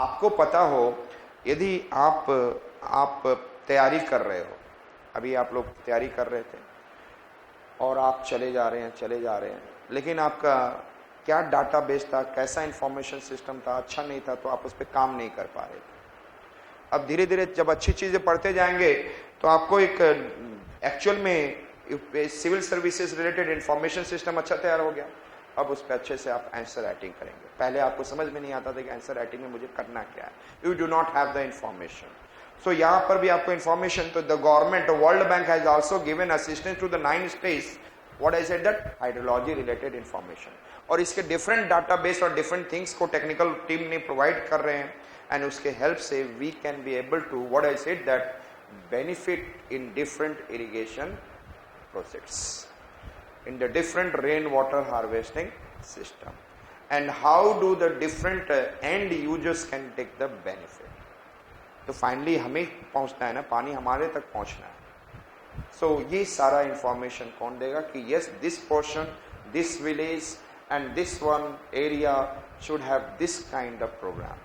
आपको पता हो, यदि आप तैयारी कर रहे हो, अभी आप लोग तैयारी कर रहे थे और आप चले जा रहे हैं, लेकिन आपका क्या डाटाबेस था, कैसा इंफॉर्मेशन सिस्टम था, अच्छा नहीं था, तो आप उस पर काम नहीं कर पा रहे थे। अब धीरे धीरे जब अच्छी चीजें पढ़ते जाएंगे तो आपको एक एक्चुअल में civil services related information system अच्छा तैयार हो गया। अब उस पर अच्छे से आप आंसर राइटिंग करेंगे। पहले आपको समझ में नहीं आता था कि आंसर राइटिंग में मुझे करना क्या है, you do not have the information. So यहाँ पर भी आपको इंफॉर्मेशन, तो the government, world bank has also given assistance to the 9 states, what I said that hydrology related information, और इसके डिफरेंट डाटाबेस और डिफरेंट थिंग्स को टेक्निकल टीम ने प्रोवाइड कर रहे हैं, एंड उसके हेल्प से we can be able to, what I said that, benefit in different irrigation projects, in the different rainwater harvesting system, and how do the different end users can take the benefit. तो finally हमें पहुंचना है ना, पानी हमारे तक पहुंचना है। सो ये सारा इंफॉर्मेशन कौन देगा कि yes this portion, this village and this one area should have this kind of program,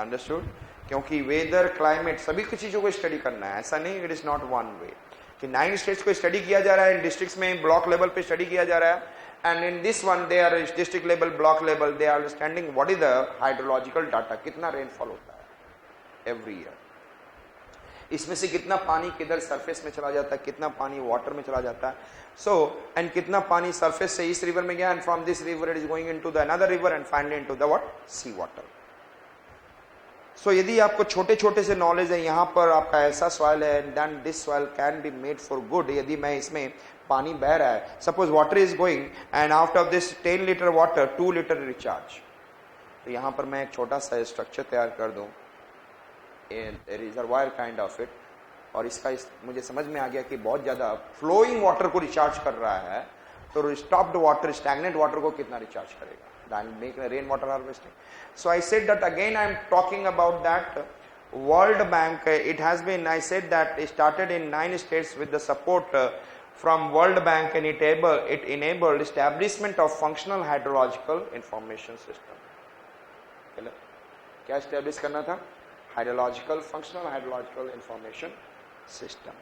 understood. क्योंकि वेदर, क्लाइमेट, सभी कुछ चीजों को स्टडी करना है, ऐसा नहीं, it is not one way कि 9 स्टेट्स को स्टडी किया जा रहा है, डिस्ट्रिक्ट्स में ब्लॉक लेवल पे स्टडी किया जा रहा है, and in this one they are district level, block level, they are understanding what is the hydrological data, कितना रेनफॉल होता है एवरी ईयर, इसमें से कितना पानी किधर सरफेस में चला जाता है, कितना पानी वाटर में चला जाता है, सो एंड कितना पानी सरफेस से इस रिवर में गया, and from this river it is going into the another river and finally into the what, sea water. So यदि आपको छोटे छोटे से नॉलेज है, यहाँ पर आपका ऐसा सॉइल है, then this soil can be made for good. यदि मैं इसमें पानी बह रहा है, suppose water is going and out of this 10 litre water 2 litre recharge, तो यहाँ पर मैं एक छोटा सा स्ट्रक्चर तैयार कर दूं, रिजर्वायर काइंड ऑफ इट, और इसका मुझे समझ में आ गया कि बहुत ज्यादा फ्लोइंग वाटर को रिचार्ज कर रहा है, तो स्टॉप्ड वाटर, स्टैग्नेंट वाटर को कितना रिचार्ज करेगा, then make rain water harvesting. So I said that again, I am talking about that World Bank, it has been, I said that it started in 9 states with the support from World Bank, and it enabled establishment of functional hydrological information system. क्या establish करना था? functional hydrological information system,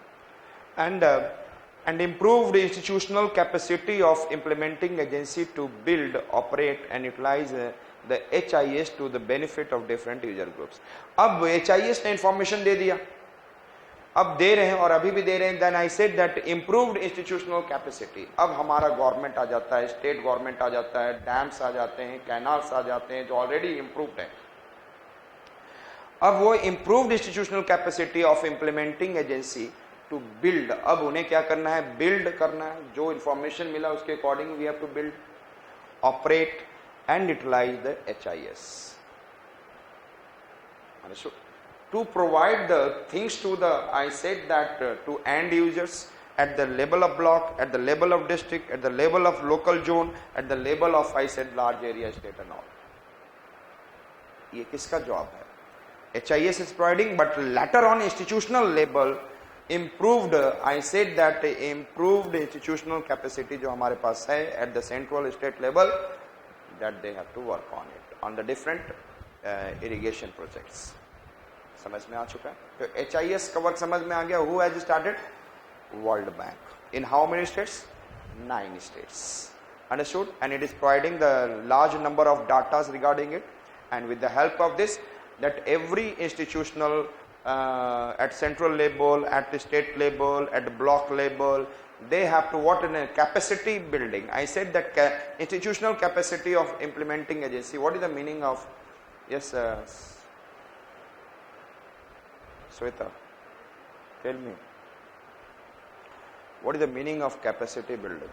and improved institutional capacity of implementing agency to build, operate and utilize the HIS to the benefit of different user groups. अब HIS ने information दे दिया, अब दे रहे हैं और अभी भी दे रहे हैं, then I said that improved institutional capacity, अब हमारा गवर्नमेंट आ जाता है, स्टेट गवर्नमेंट आ जाता है, डैम्स आ जाते हैं, कैनाल्स आ जाते हैं, जो ऑलरेडी इम्प्रूव्ड है। अब वो improved institutional capacity of implementing agency to build, अब उन्हें क्या करना है, बिल्ड करना है, जो इंफॉर्मेशन मिला उसके according we have to build, operate and utilize the HIS, to provide the things to the, I said that to end users at the level of block, at the level of district, at the level of local zone, at the level of, I said, large area state and all. ये किसका job है? HIS is providing, but later on institutional level improved, I said that improved institutional capacity जो हमारे पास है at the central state level, that they have to work on it on the different irrigation projects. समझ में आ चुका है? तो HIS का work समझ में आ गया। Who has started? World Bank. In how many states? 9 states. Understood? And it is providing the large number of data regarding it, and with the help of this, that every institutional at central level, at the state level, at the block level, they have to what in a capacity building. I said that institutional capacity of implementing agency. What is the meaning of? Yes, Sweta, tell me. What is the meaning of capacity building?